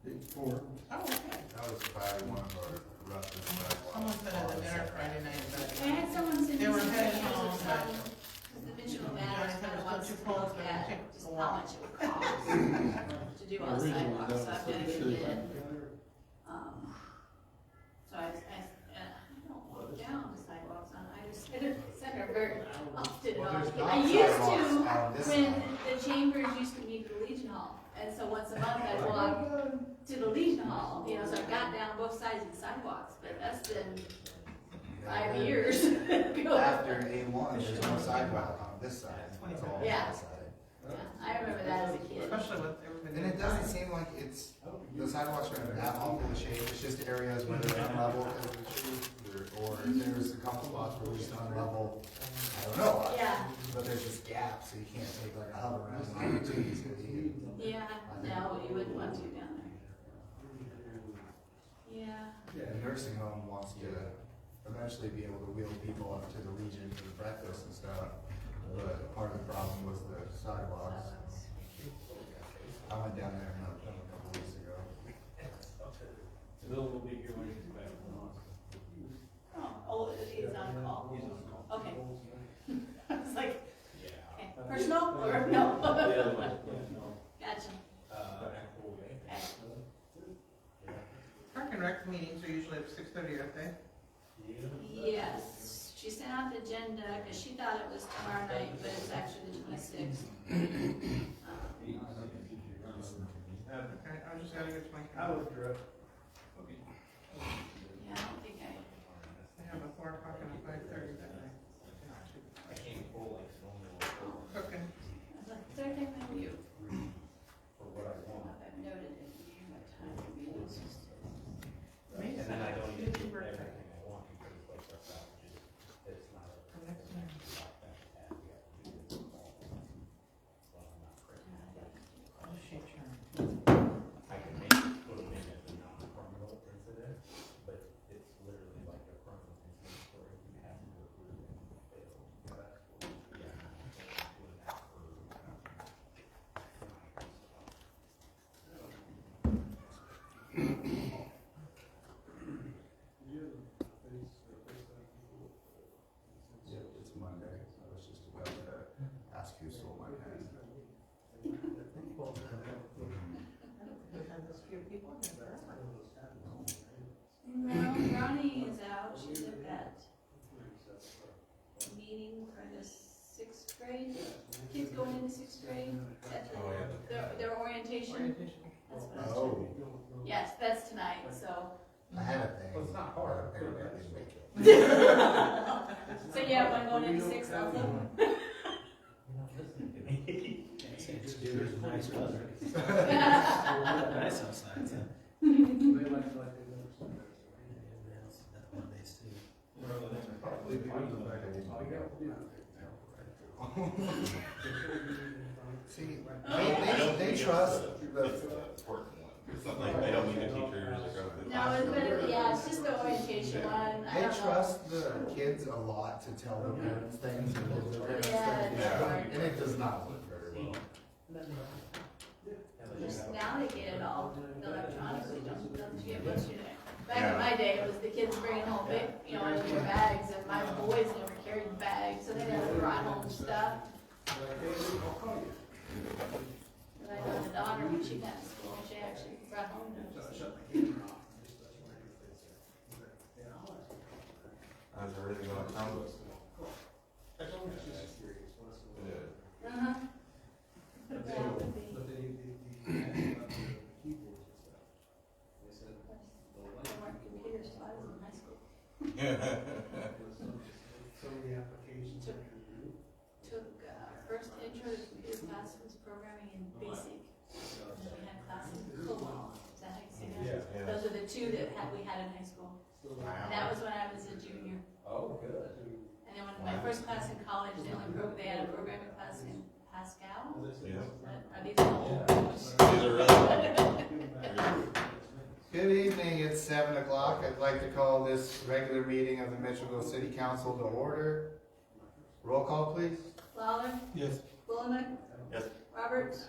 4. Oh, okay. That was probably one of our roughest sidewalks. Someone said at the dinner Friday night, I had someone send me They some were headed pictures home, of some, but- because the Mitchellville Yeah, matters, I kind of thought it wants was to too cold look for them to at take just a how walk. much it would cost to do all the sidewalks, so I've got a good bid. So I don't walk down the sidewalks on either side of the center very often. Well, there's I not used sidewalks to, on this when side. the chambers used to meet at the Legion Hall, and so once a month I'd walk to the Legion Hall, you know, so I got down both sides of the sidewalks, but that's been 5 years ago. After A1, there's no sidewalk on this side. It's all on Yeah. that side. Yeah, I remember that as a kid. Especially with everybody. And it doesn't seem like it's, the sidewalks are in that awful of shape, it's just areas where they're unlevel because of the trees, or there's a couple spots where it's unlevel, I don't know why. Yeah, But there's just gaps, so you can't take like a hover around on the trees. yeah, no, you wouldn't want to down there. Yeah, The nursing home wants to eventually be able to wheel people up to the Legion for the breakfast and stuff, but part of the problem was the sidewalks. I went down there a couple weeks ago. Bill will be here when he's back. oh, it's on call. Okay. I was like, okay, personal or no? The other one. Gotcha. Okay. Park and rec meetings are usually at 6:30, aren't they? Yes, she sent out the agenda because she thought it was tomorrow night, but it's actually the 26th. Okay, I just gotta get to my. I was drunk. Yeah, I don't think I. I have a 4 o'clock and a 5:30 that night. I came full like normal. Okay. I was like, third time I knew. For what I want. I've noted it here, what time it is. And then I don't get to do everything I want because it's like that's out. It's not a. Next time. Oh, shit, sure. I can make put them in as a non-criminal incident, but it's literally like a criminal incident where you have to approve it and fail. Yeah. Yeah, it's Monday. I was just about to ask who stole my pen. We've had this few people in there forever. No, Ronnie is out, she's at that meeting for the 6th grade, kids going into 6th grade, at their orientation. That's what I was Oh, Yes, that's tonight, so. I had a thing. Well, it's not hard. Apparently I didn't make it. So you have one going into 6th also? You're not listening to me. There's nice weather. Nice outside, so. Mondays too. Probably because of the fact I didn't make it. See, they trust the. Important one. It's not like they don't need a teacher to go to the No, it's better, yeah, it's just the orientation one, I They don't know. trust the kids a lot to tell their parents things and hold their parents Yeah, things. that's right. And it does not work very well. Just now they get it all electronically, don't you get what's your name? Back in my day, it was the kids bringing home big, you know, in their bags, and my boys never carried bags, so they never brought home stuff. But I know the daughter, when she got to school, she actually brought home stuff. How's everything going at town? Uh-huh. Yeah, it would be. There weren't computers till I was in high school. Took first intro to computer class was programming in BASIC. And then we had class in COBOL. Is that how you say that? Yeah. Those are the two that we had in high school. And that was when I was a junior. Oh, good. And then when my first class in college, they had a programming class in Pascal. Yeah. Are these all? These are really Good evening, it's 7 o'clock. I'd like to call this regular meeting of the Mitchellville City Council to order. Roll call, please. Lawler? Yes. Bullock? Yes. Roberts?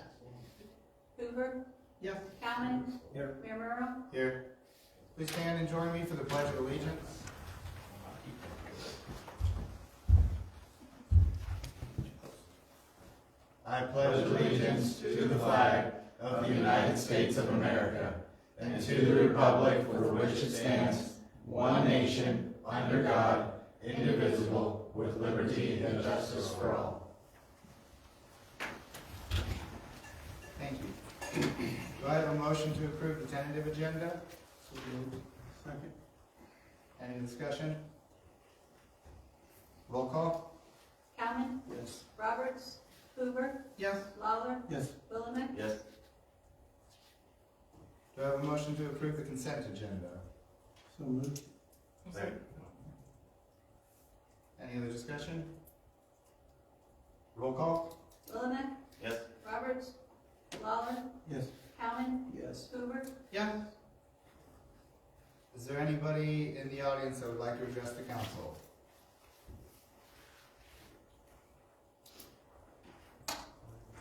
Hoover? Yes. Calvin. Here. Mayor Murrow. Here. Please stand and join me for the Pledge of Allegiance. I pledge allegiance to the flag of the United States of America and to the republic for which it stands, one nation, under God, indivisible, with liberty and justice for all. Thank you. Do I have a motion to approve the tentative agenda? Second. Any discussion? Roll call? Calvin. Yes. Roberts. Hoover. Yes. Lawler. Yes. Willamette. Yes. Do I have a motion to approve the consent agenda? So moved. Second. Any other discussion? Roll call? Willamette. Yes. Roberts. Lawler. Yes. Calvin. Yes. Hoover. Yes. Is there anybody in the audience that would like to address the council?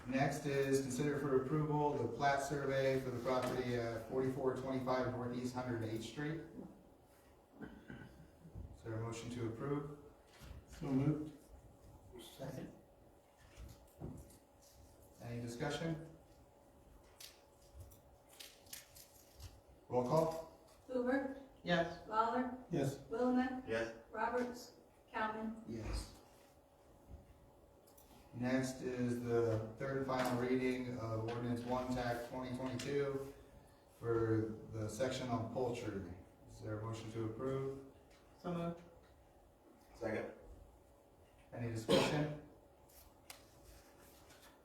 Next is consider for approval the plat survey for the property at 4425 Northeast 108th Street. Is there a motion to approve? So moved. Second. Any discussion? Roll call? Hoover. Yes. Lawler. Yes. Willamette. Yes. Roberts. Calvin. Yes. Next is the third and final reading of Ordinance 1 TAC 2022 for the section on poultry. Is there a motion to approve? So moved. Second. Any discussion?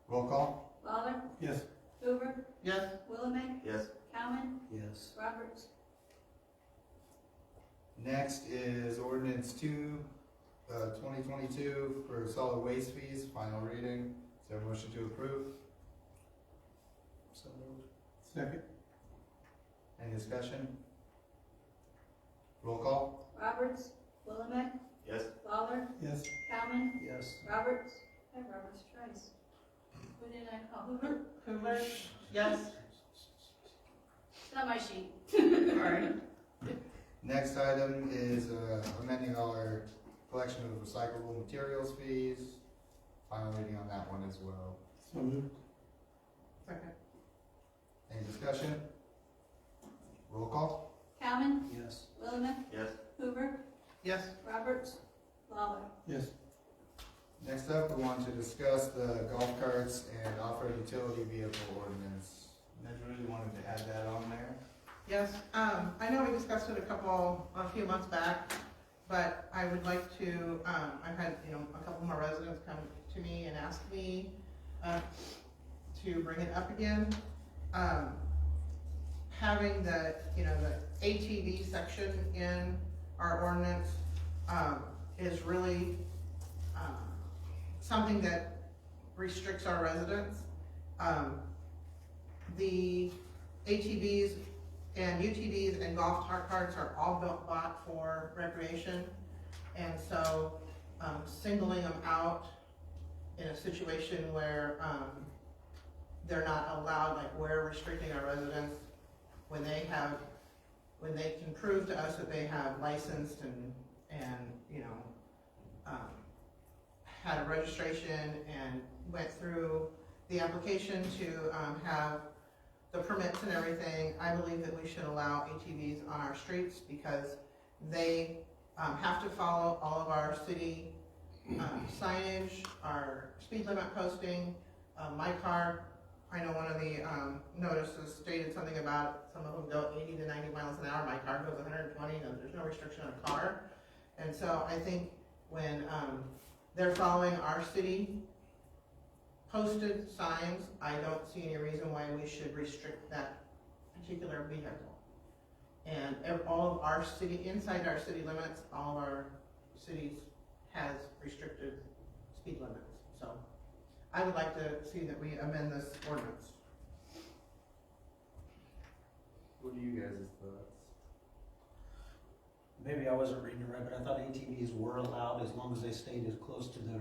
Roll call? Lawler. Yes. Hoover. Yes. Willamette. Yes. Calvin. Yes. Roberts. Next is Ordinance 2 2022 for solid waste fees, final reading. Is there a motion to approve? So moved. Second. Any discussion? Roll call? Roberts. Willamette. Yes. Lawler. Yes. Calvin. Yes. Roberts. I have Roberts twice. Who did I call? Hoover? Hoover. Yes. It's not my sheet. Sorry. Next item is amending our collection of recyclable materials fees. Final reading on that one as well. So moved. Second. Any discussion? Roll call? Calvin. Yes. Willamette. Yes. Hoover. Yes. Roberts. Lawler. Yes. Next up, we want to discuss the golf carts and off-road utility vehicle ordinance. Nedra, you wanted to add that on there? Yes, I know we discussed it a few months back, but I would like to, I've had, a couple more residents come to me and ask me, to bring it up again. Having the ATV section in our ordinance, is really, something that restricts our residents. The ATVs and UTVs and golf carts are all bought for recreation, and so singling them out in a situation where they're not allowed, like we're restricting our residents when they can prove to us that they have licensed and had a registration and went through the application to have the permits and everything. I believe that we should allow ATVs on our streets because they have to follow all of our city signage, our speed limit posting. My car, I know one of the notices stated something about some of them go 80 to 90 miles an hour. My car goes 120, and there's no restriction on a car. And so I think when they're following our city posted signs, I don't see any reason why we should restrict that particular vehicle. And all of our city, inside our city limits, all of our cities has restricted speed limits. So I would like to see that we amend this ordinance. What are you guys' thoughts? maybe I wasn't reading it right, but I thought ATVs were allowed as long as they stayed as close to the,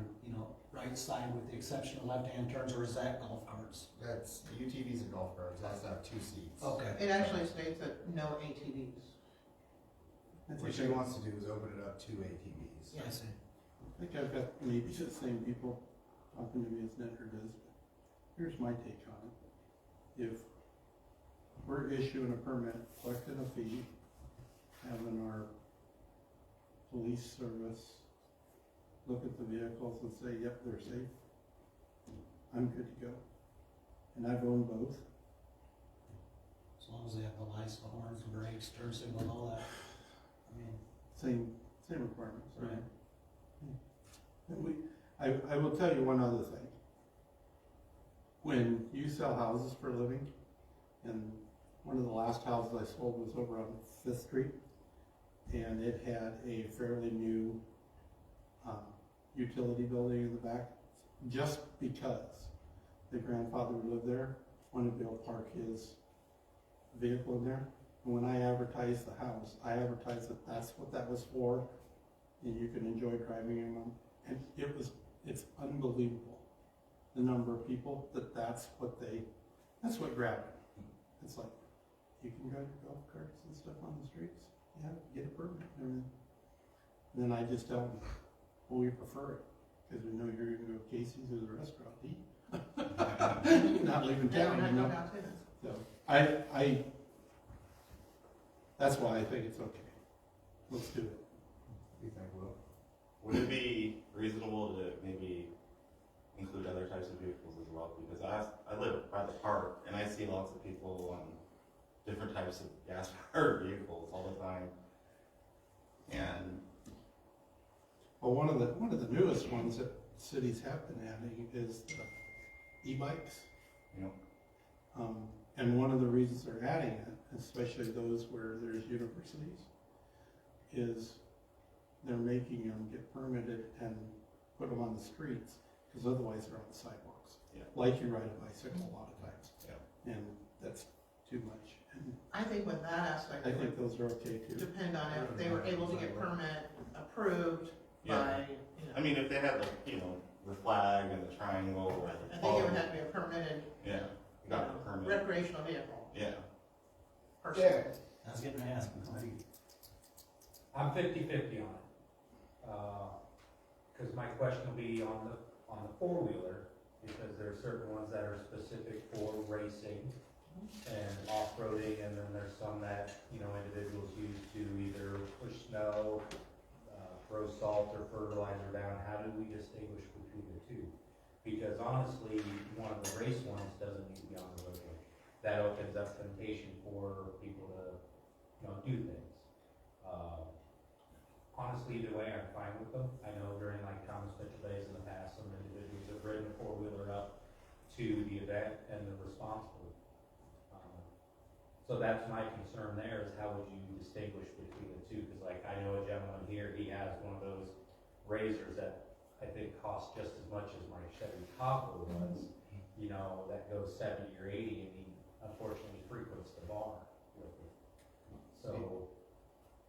right side with the exception of left-hand turns, or is that golf carts? That's, UTVs and golf carts, has to have 2 seats. Okay. It actually states that no ATVs. What she wants to do is open it up to ATVs. Yeah, I see. I think I've got maybe the same people talking to me as Nedder does. Here's my take on it. If we're issuing a permit, collecting a fee, having our police service look at the vehicles and say, yep, they're safe, I'm good to go. And I've owned both. As long as they have the lights, the horns, the brakes, turn signal, all that. I mean, Same requirements, right? And I will tell you one other thing. When you sell houses for a living, and one of the last houses I sold was over on 5th Street, and it had a fairly new utility building in the back, just because the grandfather who lived there wanted to be able to park his vehicle in there. And when I advertised the house, I advertised that that's what that was for, and you can enjoy driving in them. And it's unbelievable, the number of people that's what grabbed it. It's like, you can drive your golf carts and stuff on the streets, yeah, get a permit and everything. And then I just tell them, well, we prefer it, because we know you're gonna go to Casey's or the restaurant to eat. Not leaving town, you know? So, I that's why I think it's okay. Let's do it. What do you think, Will? Would it be reasonable to maybe include other types of vehicles as well? Because I live by the park and I see lots of people on different types of gas-powered vehicles all the time. And Well, one of the newest ones that cities have been adding is the e-bikes. you know, And one of the reasons they're adding it, especially those where there's universities, is they're making them get permitted and put them on the streets, because otherwise they're on the sidewalks. Yeah. Like you ride a bicycle a lot of times. Yeah. And that's too much. And I think with that aspect, I it think would those are okay too. depend on if they were able to get permit approved Yeah. by, I mean, if they had the flag and the triangle. I think it would have to be a permitted Yeah, you got the permit. recreational vehicle. Yeah. Person. I was getting to ask. I'm 50-50 on it. Cause my question will be on the 4-wheeler, because there are certain ones that are specific for racing and off-roading, and then there's some that, individuals use to either push snow, throw salt or fertilizer down. How do we distinguish between the two? Because honestly, one of the race ones doesn't need to be on the roadway. That opens up temptation for people to, do things. Honestly, either way, I'm fine with them. I know during like Thomas Mitchell days in the past, some individuals have ridden a 4-wheeler up to the event and they're responsible. So that's my concern there, is how would you distinguish between the two? Because like I know a gentleman here, he has one of those razors that I think costs just as much as my Chevy Tahoe was, that goes 70 or 80, and he unfortunately frequents the bar with it. So.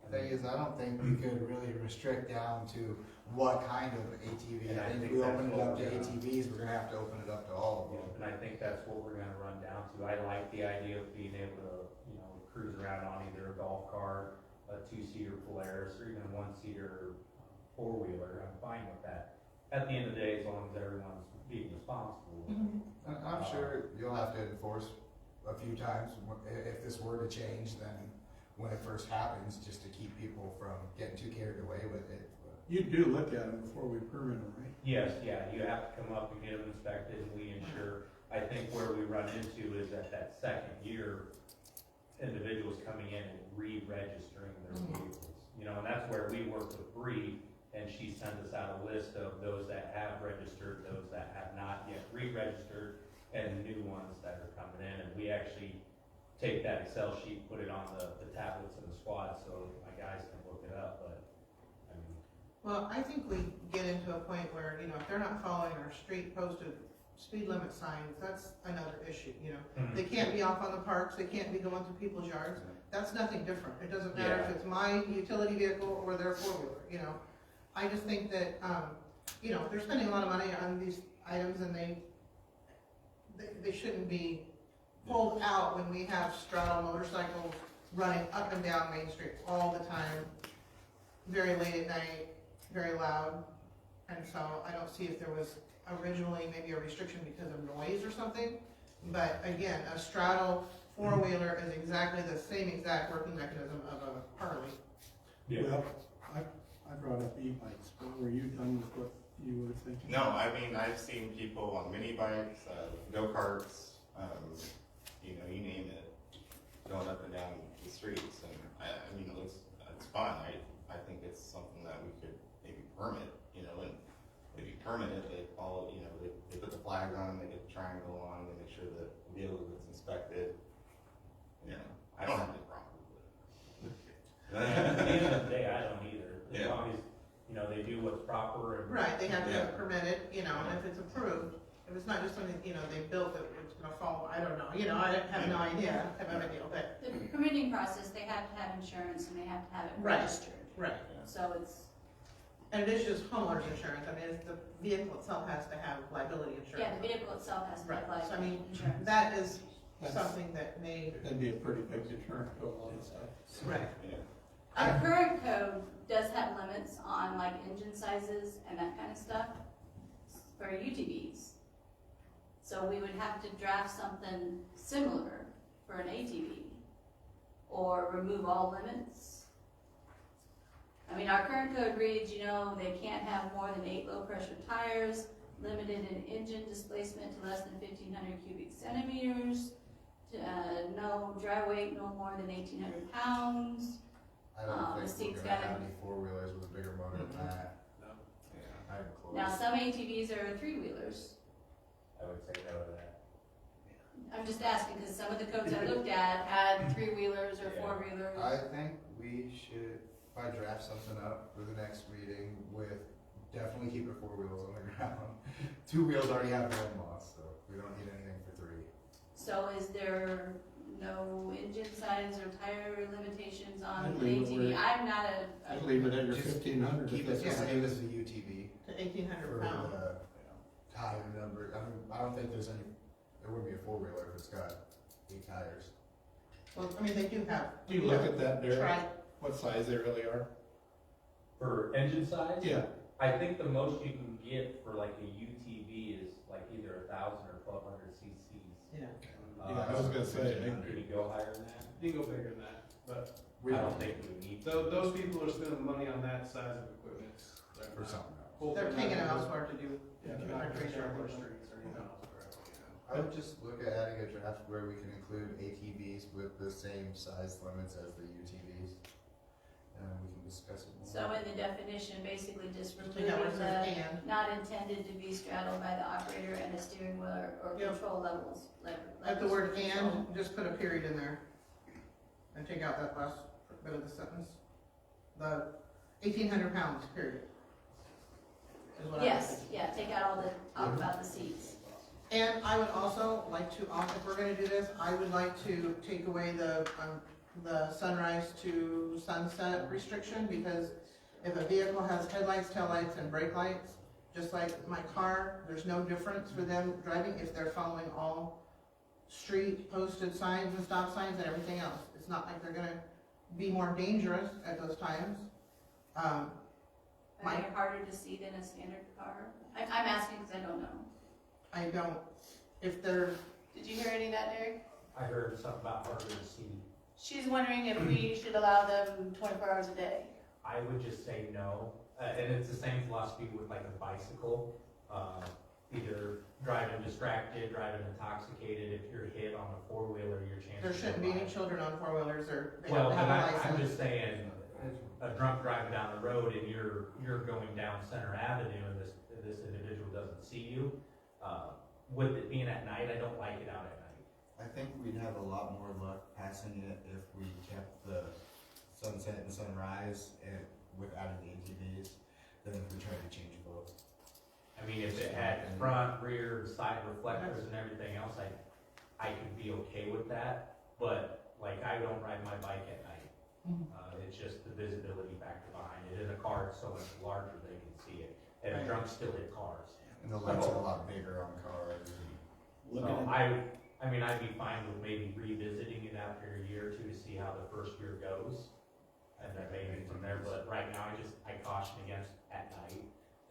The thing is, I don't think we could really restrict down to what kind of ATV. And I I think think if we that's open it what up to we're gonna- ATVs, we're gonna have to open it up to all of them. And I think that's what we're gonna run down to. I like the idea of being able to, cruise around on either a golf cart, a 2-seater Polaris, or even a 1-seater 4-wheeler. I'm fine with that. At the end of the day, as long as everyone's being responsible. I'm sure you'll have to enforce a few times if this were to change, then when it first happens, just to keep people from getting too carried away with it. You do look at them before we permit them, right? Yes, yeah, you have to come up and get them inspected, and we ensure. I think where we run into is at that second year, individuals coming in and re-registering their vehicles. And that's where we work with Bree, and she sends us out a list of those that have registered, those that have not yet re-registered, and new ones that are coming in. And we actually take that Excel sheet, put it on the tablets in the squad so my guys can look it up, but, Well, I think we get into a point where, if they're not following our street posted speed limit signs, that's another issue, you know. Mhm. They can't be off on the parks, they can't be going through people's yards, that's nothing different. It doesn't matter if Yeah. it's my utility vehicle or their four-wheeler, you know. I just think that, you know, they're spending a lot of money on these items and they shouldn't be pulled out when we have straddle motorcycles running up and down Main Street all the time, very late at night, very loud. And so I don't see if there was originally maybe a restriction because of noise or something. But again, a straddle four-wheeler is exactly the same exact working mechanism of a Harley. Yeah. Well, I brought up e-bikes, but were you done with what you were thinking? No, I mean, I've seen people on mini bikes, go-karts, you know, you name it, going up and down the streets, and I mean, it's fun, I think it's something that we could maybe permit, you know, and maybe permanent, they follow, you know, they put the flag on, they get the triangle on, they make sure that the vehicle gets inspected, you know, I don't have any problem with it. At the end of the day, I don't either, as Yeah. long as, you know, they do what's proper and. Right, they have to have Yeah. it permitted, you know, and if it's approved, if it's not just something, you know, they built that it's gonna fall, I don't know, you know, I have no idea, I have no idea, but. The permitting process, they have to have insurance and they have to have it Right. registered. Right. So it's, And it is just homeowner's insurance, I mean, it's the vehicle itself has to have liability insurance. yeah, the vehicle itself has to Right, have like so I mean, insurance. that is That's- something that may, That'd be a pretty big deterrent to a lot of stuff. right, Yeah. Our current code does have limits on like engine sizes and that kind of stuff for UTVs. So we would have to draft something similar for an ATV or remove all limits. I mean, our current code reads, you know, they can't have more than 8 low pressure tires, limited in engine displacement to less than 1,500 cubic centimeters, no dry weight no more than 1,800 pounds. I the don't think seat's we're gonna gotta- have any four-wheelers with a bigger motor than that. Yeah. Not even close. Now, some ATVs are 3-wheelers. I would say no to that. I'm just asking, because some of the codes I looked at had 3-wheelers or Yeah. 4-wheelers. I think we should, if I draft something up for the next meeting with, definitely keep the four wheels on the ground. Two wheels already have their own laws, so we don't need anything for three. So is there no engine size or tire limitations on I'd an leave it ATV? where- I'm not I'd leave it at your Just 1,500. Keep it the same as the UTV to 1,800 for pounds. the tire number. I mean, I don't think there's any, there wouldn't be a four-wheeler if it's got 8 tires. Well, I mean, they do have. Do you look at that, Derek, Tri- what size they really are? For engine size? Yeah. I think the most you can get for like a UTV is like either 1,000 or 1,200 cc's. Yeah. Yeah, I was gonna say, Can you go higher than that? You can go bigger than that, but I don't think you would need to. those people are spending money on that size of equipment. For something else. Hopefully They're not taking it gonna- elsewhere to do. Yeah, they're not gonna share our streets or anything else, correct, I would just look at adding a draft where we can include ATVs with the same size limits as the UTVs. And we can discuss it more. So in the definition, basically just Just take out where it removing says the and. not intended to be straddled by the operator and the steering wheel or Yep. control levels. At the word levels of control. and, just put a period in there. And take out that last bit of the sentence. The 1,800 pounds, period. Is what I would Yes, think. yeah, take out all the, talk about the seats. And I would also like to, if we're gonna do this, I would like to take away the sunrise to sunset restriction, because if a vehicle has headlights, taillights, and brake lights, just like my car, there's no difference for them driving if they're following all street posted signs and stop signs and everything else. It's not like they're gonna be more dangerous at those times. Are My- they harder to see than a standard car? I'm asking because I don't know. I don't, if they're, Did you hear any of that, Derek? I heard something about harder to see. She's wondering if we should allow them 24 hours a day. I would just say no, and it's the same philosophy with like a bicycle. Either driving distracted, driving intoxicated, if you're hit on a four-wheeler, your chances. there shouldn't be any children on four-wheelers, or they Well, have to but have a I'm license. just saying, a drunk driving down the road and you're going down Center Avenue and this individual doesn't see you, with it being at night, I don't like it out at night. I think we'd have a lot more luck passing it if we kept the sunset and sunrise and with adding the ATVs than if we tried to change both. I mean, if it had front, rear, side reflectors and everything else, I could be okay with that, but like, I don't ride my bike at night. It's just the visibility factor behind it. In a car, it's so much larger, they can see it, and Right. drunks still hit cars. And the lights are a lot bigger on cars. Looking So at, I mean, I'd be fine with maybe revisiting it after a year or two to see how the first year goes. And then maybe from there, but right now, I caution against at night.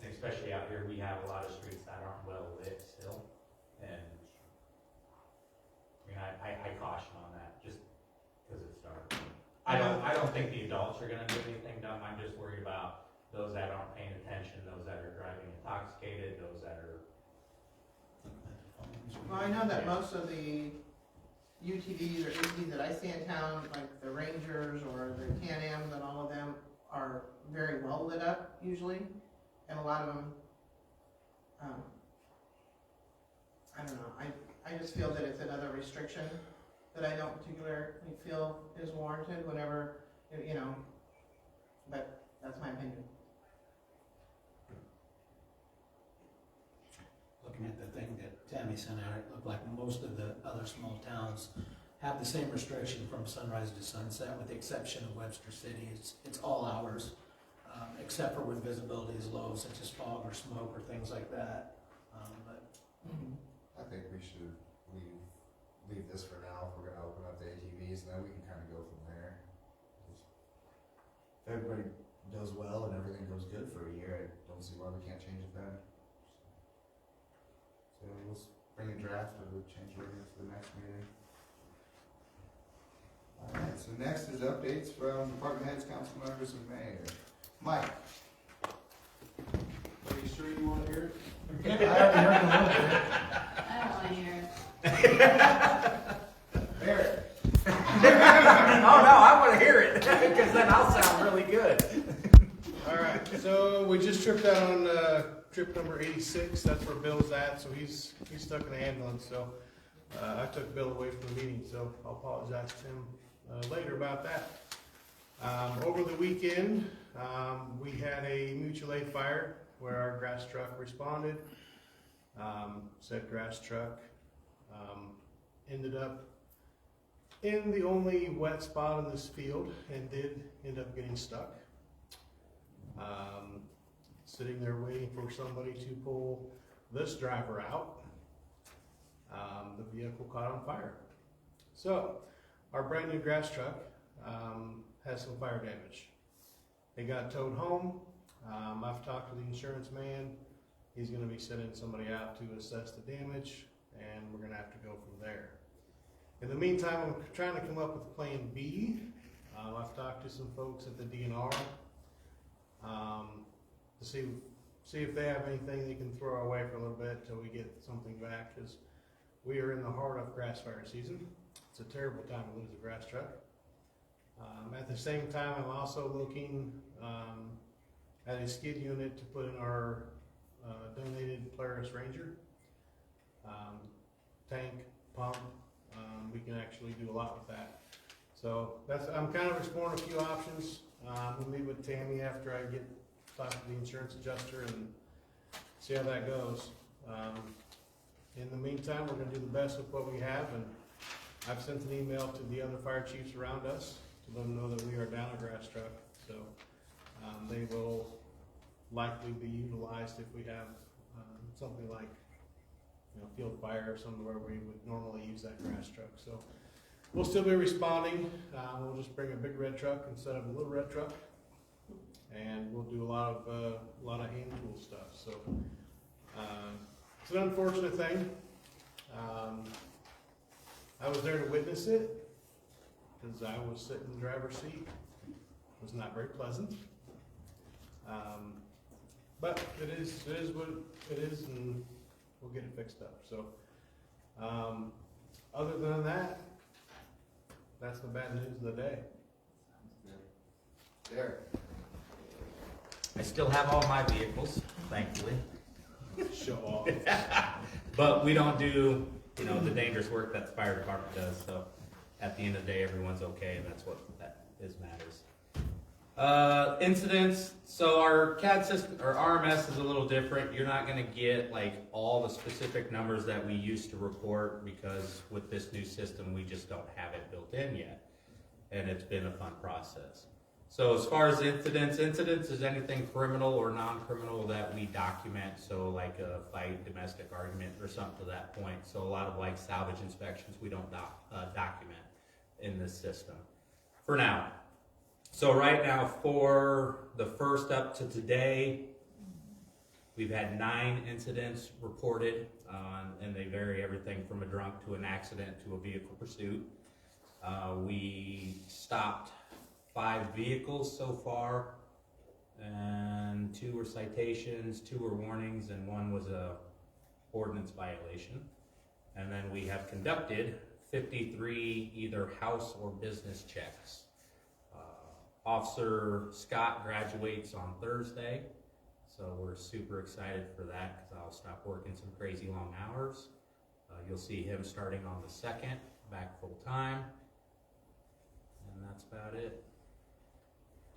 And especially out here, we have a lot of streets that aren't well lit still. And, I mean, I caution on that, just because it's dark. I don't think the adults are gonna do anything dumb, I'm just worried about those that aren't paying attention, those that are driving intoxicated, those that are. Well, I know that most of the UTVs or ATVs that I see in town, like the Rangers or the Can-Ams and all of them, are very well lit up usually, and a lot of them, I don't know, I just feel that it's another restriction that I don't particularly feel is warranted whenever, you know, but that's my opinion. looking at the thing that Tammy sent out, it looked like most of the other small towns have the same restriction from sunrise to sunset, with the exception of Webster City. It's all hours, except for when visibility is low, such as fog or smoke or things like that. I think we should leave this for now, if we're gonna open up the ATVs, and then we can kinda go from there. If everybody does well and everything goes good for a year, I don't see why we can't change it then. So we'll bring a draft of the change ordinance to the next meeting. Alright, so next is updates from department heads, council members, and mayor. Mike? Are you sure you wanna hear it? I already heard a little bit. I don't wanna hear it. Barrett? Oh, no, I wanna hear it, because then I'll sound really good. Alright, so we just tripped out on, trip number 86, that's where Bill's at, so he's stuck in the ambulance, so, I took Bill away from the meeting, so I'll apologize to him, later about that. Over the weekend, we had a mutual aid fire where our grass truck responded. Said grass truck, ended up in the only wet spot in this field and did end up getting stuck. Sitting there waiting for somebody to pull this driver out. The vehicle caught on fire. So, our brand new grass truck has some fire damage. It got towed home. I've talked to the insurance man. He's gonna be sending somebody out to assess the damage, and we're gonna have to go from there. In the meantime, I'm trying to come up with plan B. I've talked to some folks at the DNR to see if they have anything they can throw our way for a little bit till we get something back, because we are in the heart of grass fire season. It's a terrible time to lose a grass truck. At the same time, I'm also looking at a skid unit to put in our donated Polaris Ranger. Tank, pump, we can actually do a lot with that. So I'm kind of exploring a few options. We'll meet with Tammy after I talk to the insurance adjuster and see how that goes. In the meantime, we're gonna do the best with what we have, and I've sent an email to the other fire chiefs around us to let them know that we are down a grass truck. So they will likely be utilized if we have something like, field fire or somewhere where we would normally use that grass truck. So we'll still be responding. We'll just bring a big red truck instead of a little red truck, and we'll do a lot of hand tool stuff. So it's an unfortunate thing. I was there to witness it because I was sitting in the driver's seat. It was not very pleasant. But it is what it is, and we'll get it fixed up. So, other than that, that's the bad news of the day. Derek? I still have all my vehicles, thankfully. Show off. But we don't do, the dangerous work that the fire department does, so at the end of the day, everyone's okay, and that's what matters. Incidents, so our CAD system, or RMS is a little different. You're not gonna get like all the specific numbers that we used to report, because with this new system, we just don't have it built in yet. And it's been a fun process. So as far as incidents is anything criminal or non-criminal that we document, so like a fight, domestic argument, or something to that point. So a lot of like salvage inspections, we don't document in this system, for now. So right now, for the first up to today, we've had 9 incidents reported, and they vary everything from a drunk to an accident to a vehicle pursuit. We stopped 5 vehicles so far, and 2 were citations, 2 were warnings, and 1 was a ordinance violation. And then we have conducted 53 either house or business checks. Officer Scott graduates on Thursday, so we're super excited for that, because I'll stop working some crazy long hours. You'll see him starting on the 2nd, back full time, and that's about it.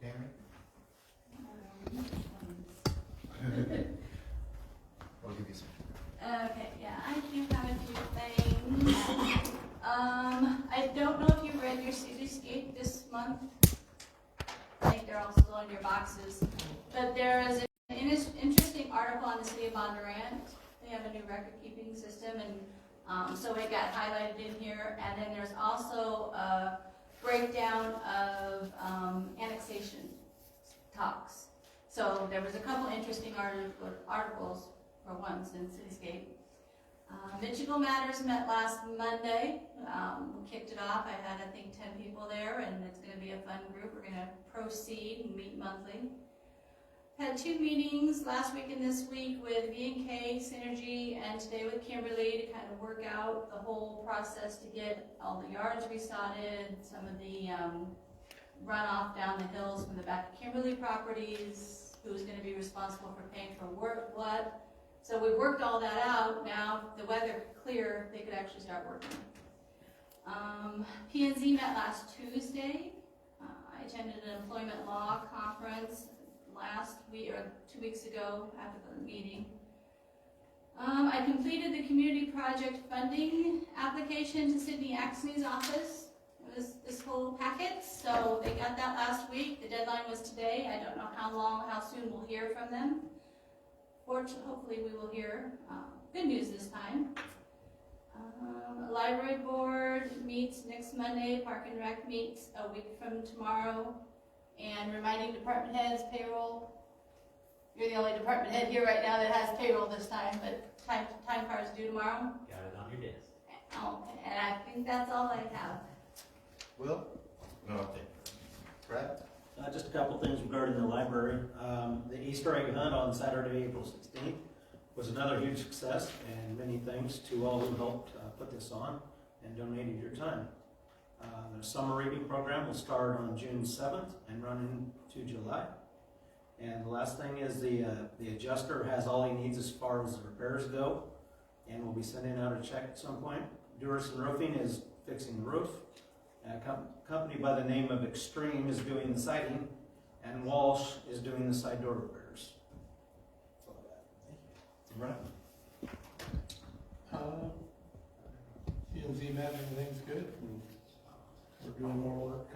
Tammy? I'll give you some. Okay, yeah, I do have a few things. I don't know if you read your cityscape this month. I think they're all still in your boxes. But there is an interesting article on the city of Bondurant. They have a new record-keeping system, and so it got highlighted in here. And then there's also a breakdown of annexation talks. So there was a couple interesting articles for once in Cityscape. Mitchellville Matters met last Monday. We kicked it off. I had, I think, 10 people there, and it's going to be a fun group. We're going to proceed and meet monthly. Had 2 meetings last week and this week with V&K, Synergy, and today with Kimberly to kind of work out the whole process to get all the yards resodded, some of the runoff down the hills from the back of Kimberly properties, who's going to be responsible for paying for what. So we worked all that out. Now the weather clear, they could actually start working. P&Z met last Tuesday. I attended an employment law conference last week, or 2 weeks ago after the meeting. I completed the community project funding application to Sydney Axney's office. It was this whole packet, so they got that last week. The deadline was today. I don't know how soon we'll hear from them. Hopefully we will hear good news this time. Library board meets next Monday. Park and Rec meets a week from tomorrow. And reminding department heads, payroll. You're the only department head here right now that has payroll this time, but time cards due tomorrow. Got it on your desk. Okay, and I think that's all I have. Will? No update. Brad? Just a couple things regarding the library. The Easter egg hunt on Saturday, April 16th was another huge success, and many thanks to all who helped put this on and donated your time. The summer reading program will start on June 7th and run into July. And the last thing is the adjuster has all he needs as far as the repairs go, and we'll be sending out a check at some point. Durison Roofing is fixing the roof. A company by the name of Extreme is doing the siding, and Walsh is doing the side door repairs. That's all I got. Right. P&Z met, everything's good. We're doing more work,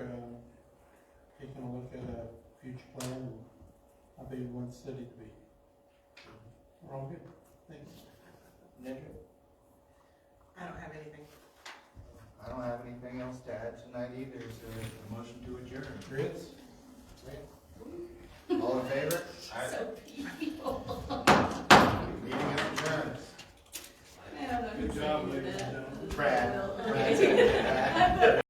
taking a look at a future plan and how big we want the city to be. We're all good. Thanks. Ninja? I don't have anything. I don't have anything else to add tonight either, so a motion to adjourn. Grits? All in favor? So people. Meeting adjourned. I don't know. Good job, ladies and gentlemen. Brad. Okay.